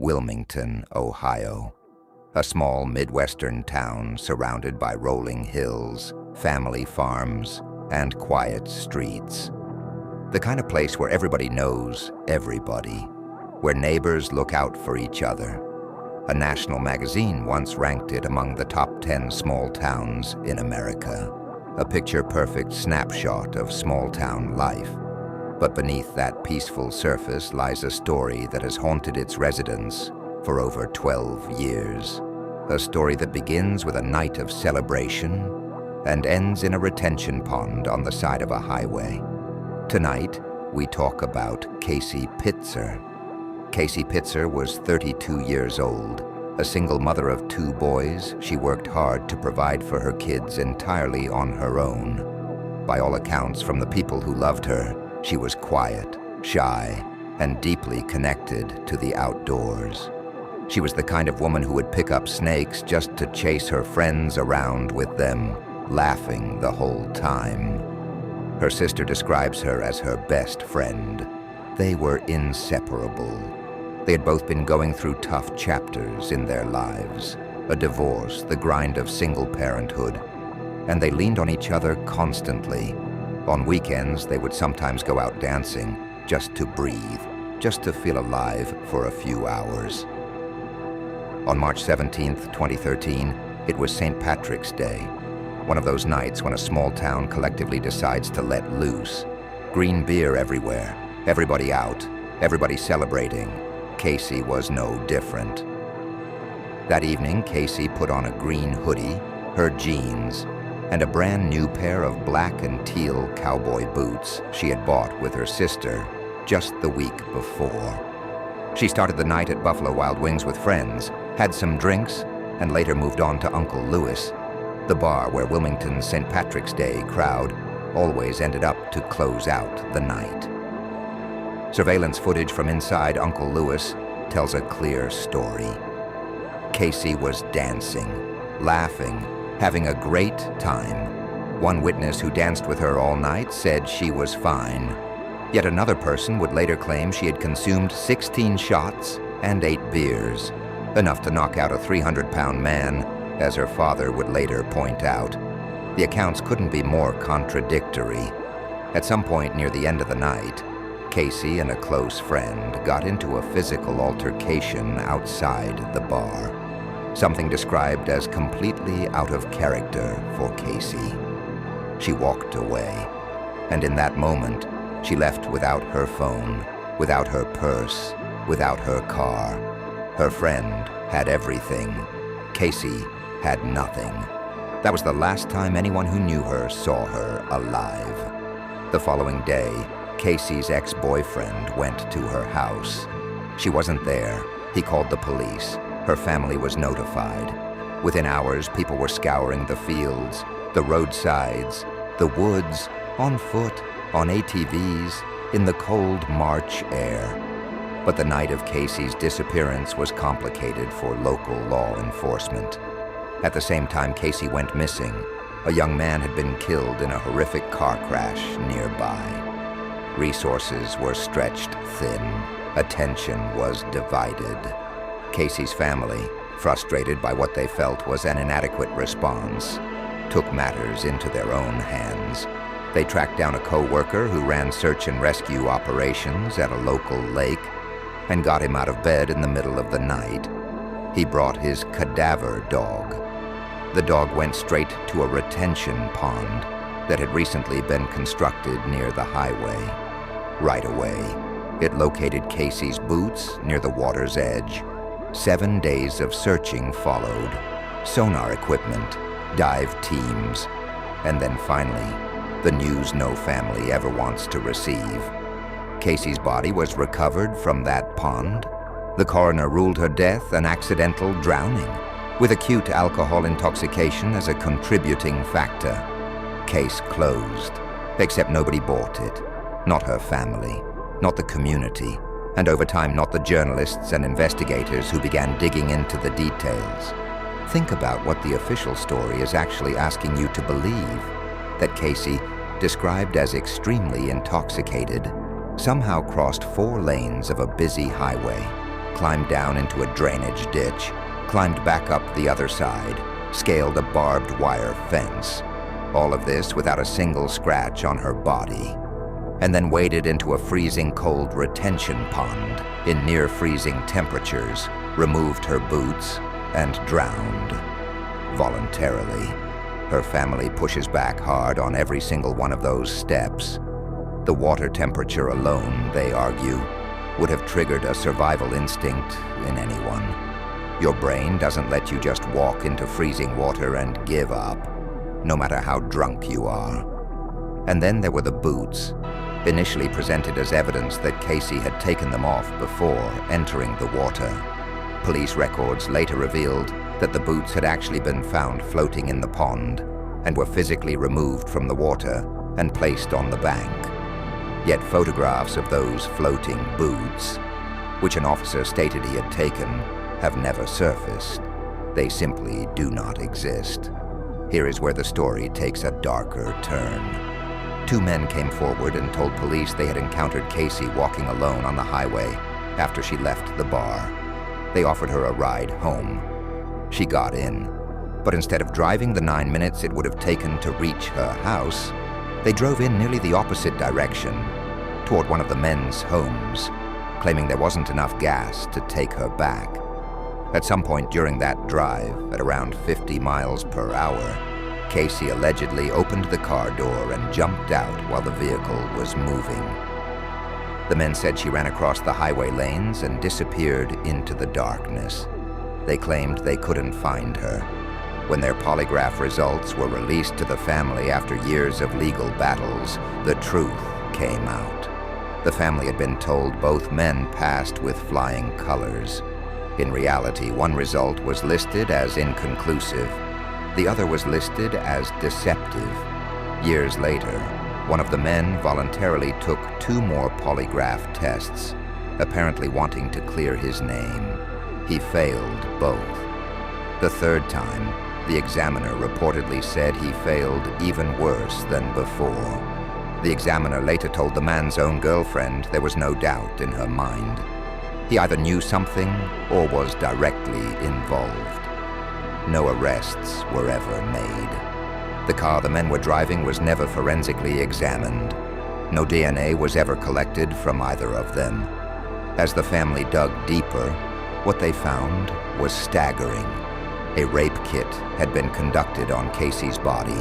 Wilmington, Ohio. A small Midwestern town surrounded by rolling hills, family farms, and quiet streets. The kind of place where everybody knows everybody, where neighbors look out for each other. A national magazine once ranked it among the top 10 small towns in America. A picture-perfect snapshot of small-town life. But beneath that peaceful surface lies a story that has haunted its residents for over 12 years. A story that begins with a night of celebration and ends in a retention pond on the side of a highway. Tonight, we talk about Casey Pitzer. Casey Pitzer was 32 years old. A single mother of 2 boys, she worked hard to provide for her kids entirely on her own. By all accounts, from the people who loved her, she was quiet, shy, and deeply connected to the outdoors. She was the kind of woman who would pick up snakes just to chase her friends around with them, laughing the whole time. Her sister describes her as her best friend. They were inseparable. They had both been going through tough chapters in their lives, a divorce, the grind of single parenthood, and they leaned on each other constantly. On weekends, they would sometimes go out dancing, just to breathe, just to feel alive for a few hours. On March 17th, 2013, it was St. Patrick's Day, one of those nights when a small town collectively decides to let loose. Green beer everywhere, everybody out, everybody celebrating. Casey was no different. That evening, Casey put on a green hoodie, her jeans, and a brand new pair of black and teal cowboy boots she had bought with her sister just the week before. She started the night at Buffalo Wild Wings with friends, had some drinks, and later moved on to Uncle Louis, the bar where Wilmington's St. Patrick's Day crowd always ended up to close out the night. Surveillance footage from inside Uncle Louis tells a clear story. Casey was dancing, laughing, having a great time. One witness who danced with her all night said she was fine. Yet another person would later claim she had consumed 16 shots and 8 beers, enough to knock out a 300-pound man, as her father would later point out. The accounts couldn't be more contradictory. At some point near the end of the night, Casey and a close friend got into a physical altercation outside the bar. Something described as completely out of character for Casey. She walked away, and in that moment, she left without her phone, without her purse, without her car. Her friend had everything. Casey had nothing. That was the last time anyone who knew her saw her alive. The following day, Casey's ex-boyfriend went to her house. She wasn't there. He called the police. Her family was notified. Within hours, people were scouring the fields, the roadsides, the woods, on foot, on ATVs, in the cold March air. But the night of Casey's disappearance was complicated for local law enforcement. At the same time Casey went missing, a young man had been killed in a horrific car crash nearby. Resources were stretched thin. Attention was divided. Casey's family, frustrated by what they felt was an inadequate response, took matters into their own hands. They tracked down a co-worker who ran search and rescue operations at a local lake and got him out of bed in the middle of the night. He brought his cadaver dog. The dog went straight to a retention pond that had recently been constructed near the highway. Right away, it located Casey's boots near the water's edge. 7 days of searching followed. Sonar equipment, dive teams, and then finally, the news no family ever wants to receive. Casey's body was recovered from that pond. The coroner ruled her death an accidental drowning, with acute alcohol intoxication as a contributing factor. Case closed, except nobody bought it. Not her family, not the community, and over time not the journalists and investigators who began digging into the details. Think about what the official story is actually asking you to believe, that Casey, described as extremely intoxicated, somehow crossed 4 lanes of a busy highway, climbed down into a drainage ditch, climbed back up the other side, scaled a barbed wire fence. All of this without a single scratch on her body. And then waded into a freezing cold retention pond in near freezing temperatures, removed her boots, and drowned. Voluntarily. Her family pushes back hard on every single one of those steps. The water temperature alone, they argue, would have triggered a survival instinct in anyone. Your brain doesn't let you just walk into freezing water and give up, no matter how drunk you are. And then there were the boots, initially presented as evidence that Casey had taken them off before entering the water. Police records later revealed that the boots had actually been found floating in the pond and were physically removed from the water and placed on the bank. Yet photographs of those floating boots, which an officer stated he had taken, have never surfaced. They simply do not exist. Here is where the story takes a darker turn. Two men came forward and told police they had encountered Casey walking alone on the highway after she left the bar. They offered her a ride home. She got in, but instead of driving the 9 minutes it would have taken to reach her house, they drove in nearly the opposite direction, toward one of the men's homes, claiming there wasn't enough gas to take her back. At some point during that drive, at around 50 miles per hour, Casey allegedly opened the car door and jumped out while the vehicle was moving. The men said she ran across the highway lanes and disappeared into the darkness. They claimed they couldn't find her. When their polygraph results were released to the family after years of legal battles, the truth came out. The family had been told both men passed with flying colors. In reality, one result was listed as inconclusive. The other was listed as deceptive. Years later, one of the men voluntarily took 2 more polygraph tests, apparently wanting to clear his name. He failed both. The third time, the examiner reportedly said he failed even worse than before. The examiner later told the man's own girlfriend there was no doubt in her mind. He either knew something or was directly involved. No arrests were ever made. The car the men were driving was never forensically examined. No DNA was ever collected from either of them. As the family dug deeper, what they found was staggering. A rape kit had been conducted on Casey's body.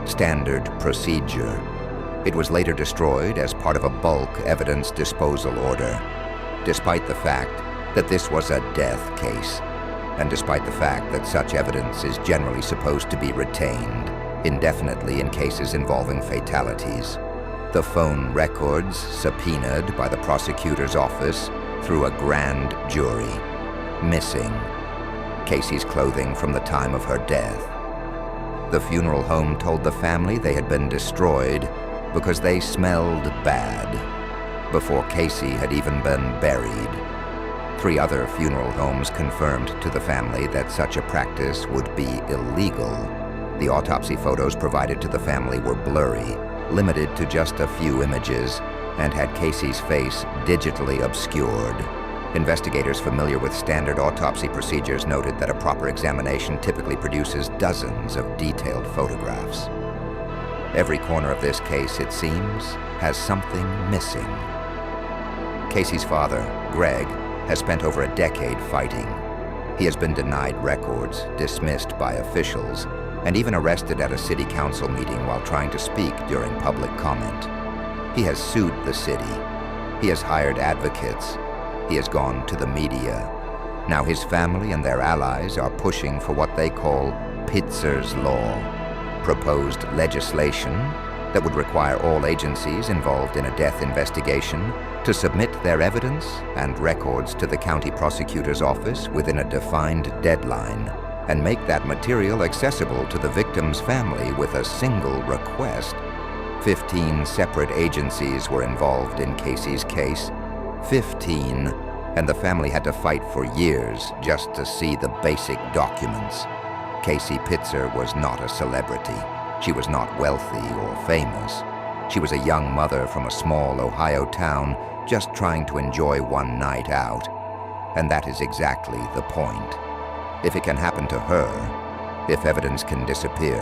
Standard procedure. It was later destroyed as part of a bulk evidence disposal order, despite the fact that this was a death case, and despite the fact that such evidence is generally supposed to be retained indefinitely in cases involving fatalities. The phone records subpoenaed by the prosecutor's office through a grand jury. Missing. Casey's clothing from the time of her death. The funeral home told the family they had been destroyed because they smelled bad, before Casey had even been buried. 3 other funeral homes confirmed to the family that such a practice would be illegal. The autopsy photos provided to the family were blurry, limited to just a few images, and had Casey's face digitally obscured. Investigators familiar with standard autopsy procedures noted that a proper examination typically produces dozens of detailed photographs. Every corner of this case, it seems, has something missing. Casey's father, Greg, has spent over a decade fighting. He has been denied records, dismissed by officials, and even arrested at a city council meeting while trying to speak during public comment. He has sued the city. He has hired advocates. He has gone to the media. Now his family and their allies are pushing for what they call Pitzer's Law, proposed legislation that would require all agencies involved in a death investigation to submit their evidence and records to the county prosecutor's office within a defined deadline, and make that material accessible to the victim's family with a single request. 15 separate agencies were involved in Casey's case. 15, and the family had to fight for years just to see the basic documents. Casey Pitzer was not a celebrity. She was not wealthy or famous. She was a young mother from a small Ohio town just trying to enjoy one night out. And that is exactly the point. If it can happen to her, if evidence can disappear,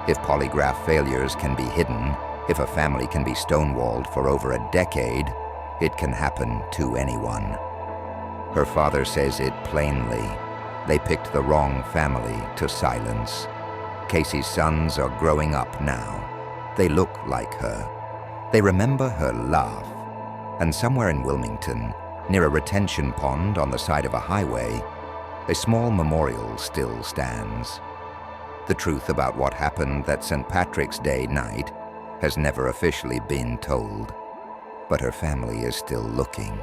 if polygraph failures can be hidden, if a family can be stonewalled for over a decade, it can happen to anyone. Her father says it plainly. They picked the wrong family to silence. Casey's sons are growing up now. They look like her. They remember her laugh. And somewhere in Wilmington, near a retention pond on the side of a highway, a small memorial still stands. The truth about what happened that St. Patrick's Day night has never officially been told, but her family is still looking.